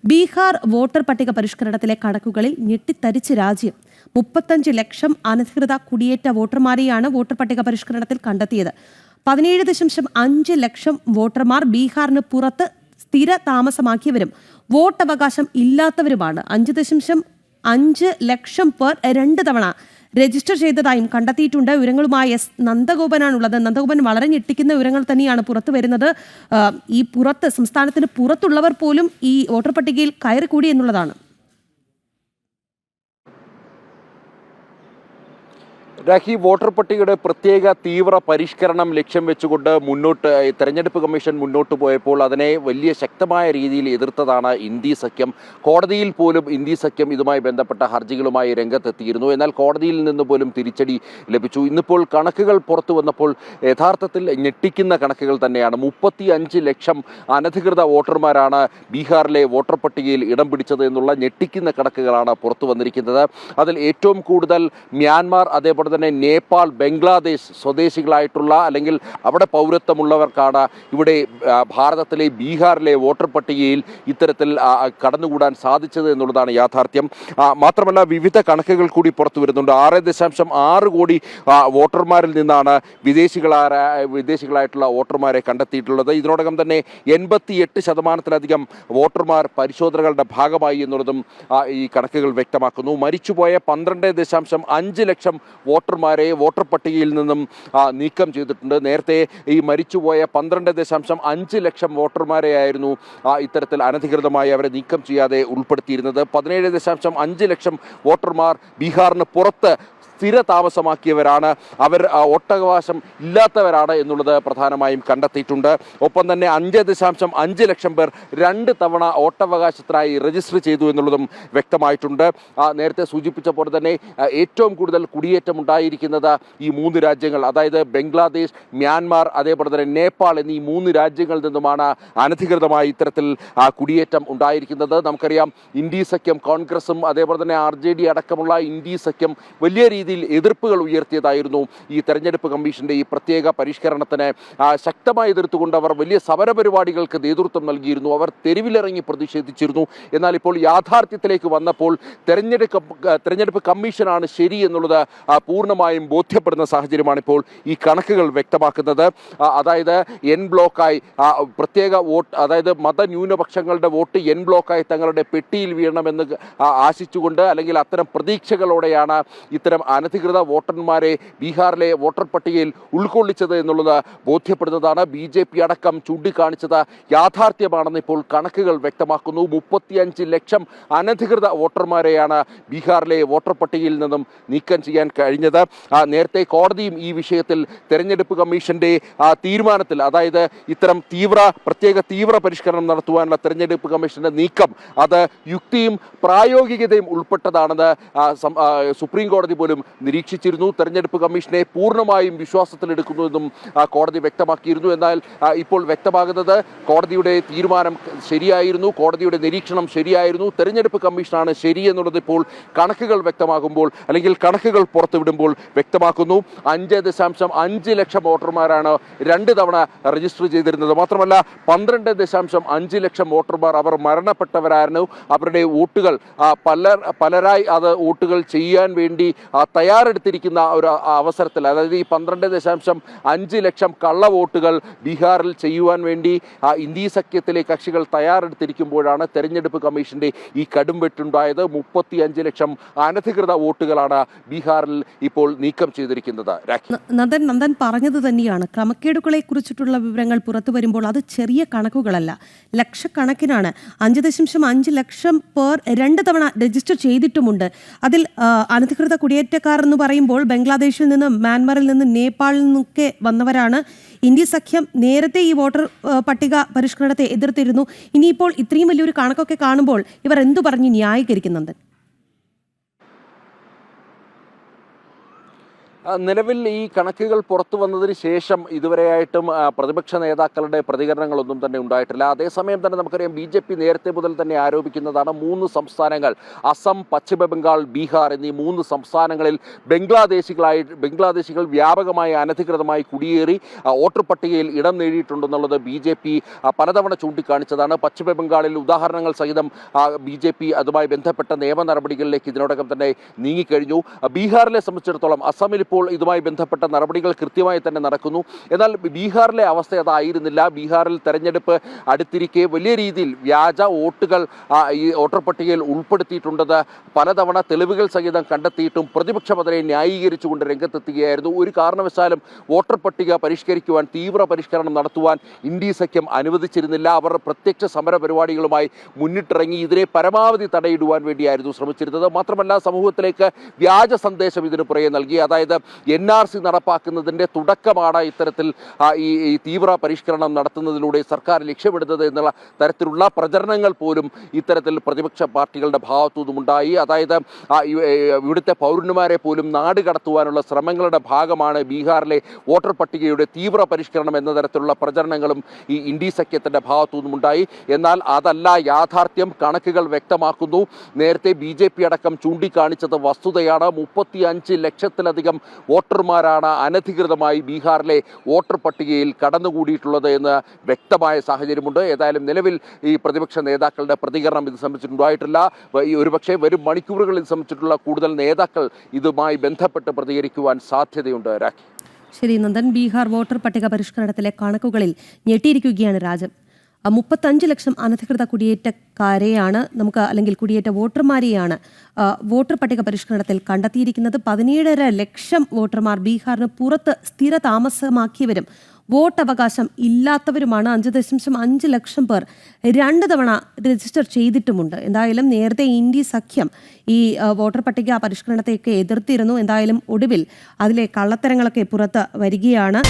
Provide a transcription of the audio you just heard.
Bihar voter പട്ടിക പരിഷ്കരണത്തിലെ കണക്കുകളിൽ ഞെട്ടിത്തരിച്ച് രാജ്യം. 35 ലക്ഷം അനധികൃത കുടിയേറ്റ വോട്ടർമാരെയാണ് വോട്ടർ പട്ടിക പരിഷ്കരണത്തിൽ കണ്ടെത്തിയത്. 17.5 ലക്ഷം വോട്ടർമാർ ബീഹാറിന് പുറത്ത് സ്ഥിര താമസമാക്കിയവരും വോട്ടവകാശം ഇല്ലാത്തവരുമാണ്. 5.5 ലക്ഷം പേർ 2 തവണ രജിസ്റ്റർ ചെയ്തതായും കണ്ടെത്തിയിട്ടുണ്ട്. വിവരങ്ങളുമായി എസ് നന്ദഗോപനാണുള്ളത്. നന്ദഗോപൻ, വളരെ ഞെട്ടിക്കുന്ന വിവരങ്ങൾ തന്നെയാണ് പുറത്തു വരുന്നത്. സംസ്ഥാനത്തിന് പുറത്തുള്ളവർ പോലും ഈ വോട്ടർ പട്ടികയിൽ കയറിക്കൂടി എന്നുള്ളതാണ്. രാഖി, വോട്ടർ പട്ടികയുടെ പ്രത്യേക തീവ്ര പരിഷ്കരണം ലക്ഷ്യം വെച്ചുകൊണ്ട് തെരഞ്ഞെടുപ്പ് കമ്മീഷൻ മുന്നോട്ട് പോയപ്പോൾ അതിനെ വലിയ ശക്തമായ രീതിയിൽ എതിർത്തതാണ് ഇന്ത്യ സഖ്യം. കോടതിയിൽ പോലും ഇന്ത്യ സഖ്യം ഇതുമായി ബന്ധപ്പെട്ട ഹർജികളുമായി രംഗത്തെത്തിയിരുന്നു. എന്നാൽ കോടതിയിൽ നിന്ന് പോലും തിരിച്ചടി ലഭിച്ചു. ഇന്നിപ്പോൾ കണക്കുകൾ പുറത്തു വന്നപ്പോൾ യഥാർത്ഥത്തിൽ ഞെട്ടിക്കുന്ന കണക്കുകൾ തന്നെയാണ്. 35 ലക്ഷം അനധികൃത വോട്ടർമാരാണ് ബീഹാറിലെ വോട്ടർ പട്ടികയിൽ ഇടം പിടിച്ചത് എന്നുള്ള ഞെട്ടിക്കുന്ന കണക്കുകളാണ് പുറത്തു വന്നിരിക്കുന്നത്. അതിൽ ഏറ്റവും കൂടുതൽ മ്യാൻമാർ, അതേപോലെ തന്നെ നേപ്പാൾ, ബംഗ്ലാദേശ് സ്വദേശികളായിട്ടുള്ള അല്ലെങ്കിൽ അവിടെ പൗരത്വമുള്ളവർക്കാണ് ഇവിടെ ഭാരതത്തിലെ ബീഹാറിലെ വോട്ടർ പട്ടികയിൽ ഇത്തരത്തിൽ കടന്നുകൂടാൻ സാധിച്ചത് എന്നുള്ളതാണ് യാഥാർത്ഥ്യം. മാത്രമല്ല, വിവിധ കണക്കുകൾ കൂടി പുറത്തു വരുന്നുണ്ട്. 6.6 കോടി വോട്ടർമാരിൽ നിന്നാണ് വിദേശികളായിട്ടുള്ള വോട്ടർമാരെ കണ്ടെത്തിയിട്ടുള്ളത്. ഇതിനോടകം തന്നെ 88% വോട്ടർമാർ പരിശോധനകളുടെ ഭാഗമായി എന്നുള്ളതും ഈ കണക്കുകൾ വ്യക്തമാക്കുന്നു. മരിച്ചുപോയ 12.5 ലക്ഷം വോട്ടർമാരെ വോട്ടർ പട്ടികയിൽ നിന്നും നീക്കം ചെയ്തിട്ടുണ്ട്. നേരത്തെ ഈ മരിച്ചുപോയ 12.5 ലക്ഷം വോട്ടർമാരെയായിരുന്നു ഇത്തരത്തിൽ അനധികൃതമായി അവരെ നീക്കം ചെയ്യാതെ ഉൾപ്പെടുത്തിയിരുന്നത്. 17.5 ലക്ഷം വോട്ടർമാർ ബീഹാറിന് പുറത്ത് സ്ഥിര താമസമാക്കിയവരാണ്. അവർ വോട്ടവകാശം ഇല്ലാത്തവരാണ് എന്നുള്ളത് പ്രധാനമായും കണ്ടെത്തിയിട്ടുണ്ട്. ഒപ്പം തന്നെ 5.5 ലക്ഷം പേർ 2 തവണ വോട്ടവകാശത്തിനായി രജിസ്റ്റർ ചെയ്തു എന്നുള്ളതും വ്യക്തമായിട്ടുണ്ട്. നേരത്തെ സൂചിപ്പിച്ച പോലെ തന്നെ ഏറ്റവും കൂടുതൽ കുടിയേറ്റം ഉണ്ടായിരിക്കുന്നത് ഈ 3 രാജ്യങ്ങൾ, അതായത് ബംഗ്ലാദേശ്, മ്യാൻമാർ, അതേപോലെ തന്നെ നേപ്പാൾ എന്നീ 3 രാജ്യങ്ങളിൽ നിന്നുമാണ് അനധികൃതമായി ഇത്തരത്തിൽ കുടിയേറ്റം ഉണ്ടായിരിക്കുന്നത്. നമുക്കറിയാം, ഇന്ത്യ സഖ്യം, കോൺഗ്രസും അതേപോലെ തന്നെ RJD അടക്കമുള്ള ഇന്ത്യ സഖ്യം വലിയ രീതിയിൽ എതിർപ്പുകൾ ഉയർത്തിയതായിരുന്നു ഈ തെരഞ്ഞെടുപ്പ് കമ്മീഷന്റെ ഈ പ്രത്യേക പരിഷ്കരണത്തിന്. ശക്തമായി എതിർത്തുകൊണ്ട് അവർ വലിയ സമരപരിപാടികൾക്ക് നേതൃത്വം നൽകിയിരുന്നു. അവർ തെരുവിലിറങ്ങി പ്രതിഷേധിച്ചിരുന്നു. എന്നാൽ ഇപ്പോൾ യാഥാർത്ഥ്യത്തിലേക്ക് വന്നപ്പോൾ തെരഞ്ഞെടുപ്പ് കമ്മീഷനാണ് ശരി എന്നുള്ളത് പൂർണ്ണമായും ബോധ്യപ്പെടുന്ന സാഹചര്യമാണ് ഇപ്പോൾ ഈ കണക്കുകൾ വ്യക്തമാക്കുന്നത്. അതായത് എൻ ബ്ലോക്കായി പ്രത്യേക വോട്ട്, അതായത് മതന്യൂനപക്ഷങ്ങളുടെ വോട്ട് എൻ ബ്ലോക്കായി തങ്ങളുടെ പെട്ടിയിൽ വീഴണമെന്ന് ആശിച്ചുകൊണ്ട് അല്ലെങ്കിൽ അത്തരം പ്രതീക്ഷകളോടെയാണ് ഇത്തരം അനധികൃത വോട്ടർമാരെ ബീഹാറിലെ വോട്ടർ പട്ടികയിൽ ഉൾക്കൊള്ളിച്ചത് എന്നുള്ളത് ബോധ്യപ്പെടുന്നതാണ്. BJP അടക്കം ചൂണ്ടിക്കാണിച്ചത് യാഥാർത്ഥ്യമാണെന്ന് ഇപ്പോൾ കണക്കുകൾ വ്യക്തമാക്കുന്നു. 35 ലക്ഷം അനധികൃത വോട്ടർമാരെയാണ് ബീഹാറിലെ വോട്ടർ പട്ടികയിൽ നിന്നും നീക്കം ചെയ്യാൻ കഴിഞ്ഞത്. നേരത്തെ കോടതിയും ഈ വിഷയത്തിൽ തെരഞ്ഞെടുപ്പ് കമ്മീഷന്റെ തീരുമാനത്തിൽ, അതായത് ഇത്തരം പ്രത്യേക തീവ്ര പരിഷ്കരണം നടത്തുവാനുള്ള തെരഞ്ഞെടുപ്പ് കമ്മീഷന്റെ നീക്കം അത് യുക്തിയും പ്രായോഗികതയും ഉൾപ്പെട്ടതാണെന്ന് സുപ്രീം കോടതി പോലും നിരീക്ഷിച്ചിരുന്നു. തെരഞ്ഞെടുപ്പ് കമ്മീഷനെ പൂർണ്ണമായും വിശ്വാസത്തിലെടുക്കുന്നുവെന്നും കോടതി വ്യക്തമാക്കിയിരുന്നു. എന്നാൽ ഇപ്പോൾ വ്യക്തമാകുന്നത് കോടതിയുടെ തീരുമാനം ശരിയായിരുന്നു, കോടതിയുടെ നിരീക്ഷണം ശരിയായിരുന്നു, തെരഞ്ഞെടുപ്പ് കമ്മീഷനാണ് ശരി എന്നുള്ളത് ഇപ്പോൾ കണക്കുകൾ വ്യക്തമാകുമ്പോൾ അല്ലെങ്കിൽ കണക്കുകൾ പുറത്തുവിടുമ്പോൾ വ്യക്തമാക്കുന്നു. 5.5 ലക്ഷം വോട്ടർമാരാണ് 2 തവണ രജിസ്റ്റർ ചെയ്തിരുന്നത്. മാത്രമല്ല, 12.5 ലക്ഷം വോട്ടർമാർ അവർ മരണപ്പെട്ടവരായിരുന്നു. അവരുടെ വോട്ടുകൾ പലരായി വോട്ടുകൾ ചെയ്യാൻ വേണ്ടി തയ്യാറെടുത്തിരിക്കുന്ന ഒരു അവസരത്തിൽ, അതായത് ഈ 12.5 ലക്ഷം കള്ള വോട്ടുകൾ ബീഹാറിൽ ചെയ്യുവാൻ വേണ്ടി ഇന്ത്യ സഖ്യത്തിലെ കക്ഷികൾ തയ്യാറെടുത്തിരിക്കുമ്പോഴാണ് തെരഞ്ഞെടുപ്പ് കമ്മീഷന്റെ ഈ കടുംവെട്ടുണ്ടായത്. 35 ലക്ഷം അനധികൃത വോട്ടുകളാണ് ബീഹാറിൽ ഇപ്പോൾ നീക്കം ചെയ്തിരിക്കുന്നത്. നന്ദൻ പറഞ്ഞത് തന്നെയാണ്. ക്രമക്കേടുകളെ കുറിച്ചിട്ടുള്ള വിവരങ്ങൾ പുറത്തു വരുമ്പോൾ അത് ചെറിയ കണക്കുകളല്ല, ലക്ഷക്കണക്കിനാണ്. 5.5 ലക്ഷം പേർ 2 തവണ രജിസ്റ്റർ ചെയ്തിട്ടുമുണ്ട്. അതിൽ അനധികൃത കുടിയേറ്റക്കാർ എന്ന് പറയുമ്പോൾ ബംഗ്ലാദേശിൽ നിന്ന്, മ്യാൻമറിൽ നിന്ന്, നേപ്പാളിൽ നിന്നൊക്കെ വന്നവരാണ്. ഇന്ത്യ സഖ്യം നേരത്തെ ഈ വോട്ടർ പട്ടിക പരിഷ്കരണത്തെ എതിർത്തിരുന്നു. ഇനിയിപ്പോൾ ഇത്രയും വലിയൊരു കണക്കൊക്കെ കാണുമ്പോൾ ഇവർ എന്തു പറഞ്ഞ് ന്യായീകരിക്കുന്നുണ്ട്? നിലവിൽ ഈ കണക്കുകൾ പുറത്തു വന്നതിന് ശേഷം ഇതുവരെയായിട്ടും പ്രതിപക്ഷ നേതാക്കളുടെ പ്രതികരണങ്ങളൊന്നും തന്നെ ഉണ്ടായിട്ടില്ല. അതേസമയം തന്നെ നമുക്കറിയാം BJP നേരത്തെ മുതൽ തന്നെ ആരോപിക്കുന്നതാണ് 3 സംസ്ഥാനങ്ങൾ അസം, പശ്ചിമ ബംഗാൾ, ബീഹാർ എന്നീ 3 സംസ്ഥാനങ്ങളിൽ ബംഗ്ലാദേശികൾ വ്യാപകമായി അനധികൃതമായി കുടിയേറി വോട്ടർ പട്ടികയിൽ ഇടം നേടിയിട്ടുണ്ടെന്നുള്ളത് BJP പലതവണ ചൂണ്ടിക്കാണിച്ചതാണ്. പശ്ചിമ ബംഗാളിൽ ഉദാഹരണങ്ങൾ സഹിതം BJP അതുമായി ബന്ധപ്പെട്ട നിയമ നടപടികളിലേക്ക് ഇതിനോടകം തന്നെ നീങ്ങിക്കഴിഞ്ഞു. ബീഹാറിനെ സംബന്ധിച്ചിടത്തോളം അസമിൽ ഇപ്പോൾ ഇതുമായി ബന്ധപ്പെട്ട നടപടികൾ കൃത്യമായി തന്നെ നടക്കുന്നു. എന്നാൽ ബീഹാറിലെ അവസ്ഥ അതായിരുന്നില്ല. ബീഹാറിൽ തെരഞ്ഞെടുപ്പ് അടുത്തിരിക്കെ വലിയ രീതിയിൽ വ്യാജ വോട്ടുകൾ ഈ വോട്ടർ പട്ടികയിൽ ഉൾപ്പെടുത്തിയിട്ടുണ്ടെന്ന് പലതവണ തെളിവുകൾ സഹിതം കണ്ടെത്തിയിട്ടും പ്രതിപക്ഷം അതിനെ ന്യായീകരിച്ചുകൊണ്ട് രംഗത്തെത്തുകയായിരുന്നു. ഒരു കാരണവശാലും വോട്ടർ പട്ടിക പരിഷ്കരിക്കുവാൻ, തീവ്ര പരിഷ്കരണം നടത്തുവാൻ ഇന്ത്യ സഖ്യം അനുവദിച്ചിരുന്നില്ല. അവർ പ്രത്യക്ഷ സമര പരിപാടികളുമായി മുന്നിട്ടിറങ്ങി ഇതിനെ പരമാവധി തടയിടുവാൻ വേണ്ടിയായിരുന്നു ശ്രമിച്ചിരുന്നത്. മാത്രമല്ല സമൂഹത്തിലേക്ക് വ്യാജ സന്ദേശം ഇതിനു പുറകെ നൽകി. അതായത് NRC നടപ്പാക്കുന്നതിൻ്റെ തുടക്കമാണ് ഇത്തരത്തിൽ ഈ തീവ്ര പരിഷ്കരണം നടത്തുന്നതിലൂടെ സർക്കാർ ലക്ഷ്യമിടുന്നത് എന്നുള്ള തരത്തിലുള്ള പ്രചരണങ്ങൾ പോലും ഇത്തരത്തിൽ പ്രതിപക്ഷ പാർട്ടികളുടെ ഭാഗത്തുനിന്നുമുണ്ടായി. അതായത് ഇവിടുത്തെ പൗരന്മാരെ പോലും നാട് കടത്തുവാനുള്ള ശ്രമങ്ങളുടെ ഭാഗമാണ് ബീഹാറിലെ വോട്ടർ പട്ടികയുടെ തീവ്ര പരിഷ്കരണം എന്ന തരത്തിലുള്ള പ്രചരണങ്ങളും ഈ ഇന്ത്യ സഖ്യത്തിൻ്റെ ഭാഗത്തുനിന്നുമുണ്ടായി. എന്നാൽ അതല്ല യാഥാർത്ഥ്യം. കണക്കുകൾ വ്യക്തമാക്കുന്നു. നേരത്തെ BJP അടക്കം ചൂണ്ടിക്കാണിച്ചത് വസ്തുതയാണ്. 35 ലക്ഷത്തിലധികം വോട്ടർമാരാണ് അനധികൃതമായി ബീഹാറിലെ വോട്ടർ പട്ടികയിൽ കടന്നുകൂടിയിട്ടുള്ളത് എന്ന് വ്യക്തമായ സാഹചര്യമുണ്ട്. ഏതായാലും നിലവിൽ ഈ പ്രതിപക്ഷ നേതാക്കളുടെ പ്രതികരണം ഇത് സംബന്ധിച്ചിട്ടുണ്ടായിട്ടില്ല. ഒരുപക്ഷെ വരും മണിക്കൂറുകളിൽ ഇത് സംബന്ധിച്ചിട്ടുള്ള കൂടുതൽ നേതാക്കൾ ഇതുമായി ബന്ധപ്പെട്ട് പ്രതികരിക്കുവാൻ സാധ്യതയുണ്ട്. രാഖി. ശരി നന്ദൻ, ബീഹാർ വോട്ടർ പട്ടിക പരിഷ്കരണത്തിലെ കണക്കുകളിൽ ഞെട്ടിയിരിക്കുകയാണ് രാജ്യം. 35 ലക്ഷം അനധികൃത കുടിയേറ്റക്കാരെയാണ് അല്ലെങ്കിൽ കുടിയേറ്റ വോട്ടർമാരെയാണ് വോട്ടർ പട്ടിക പരിഷ്കരണത്തിൽ കണ്ടെത്തിയിരിക്കുന്നത്. 17.5 ലക്ഷം വോട്ടർമാർ ബീഹാറിന് പുറത്ത് സ്ഥിര താമസമാക്കിയവരും വോട്ടവകാശം ഇല്ലാത്തവരുമാണ്. 5.5 ലക്ഷം പേർ 2 തവണ രജിസ്റ്റർ ചെയ്തിട്ടുമുണ്ട്. എന്തായാലും നേരത്തെ ഇന്ത്യ സഖ്യം ഈ വോട്ടർ പട്ടിക പരിഷ്കരണത്തെയൊക്കെ എതിർത്തിരുന്നു. എന്തായാലും ഒടുവിൽ അതിലെ കള്ളത്തരങ്ങളൊക്കെ പുറത്ത് വരികയാണ്.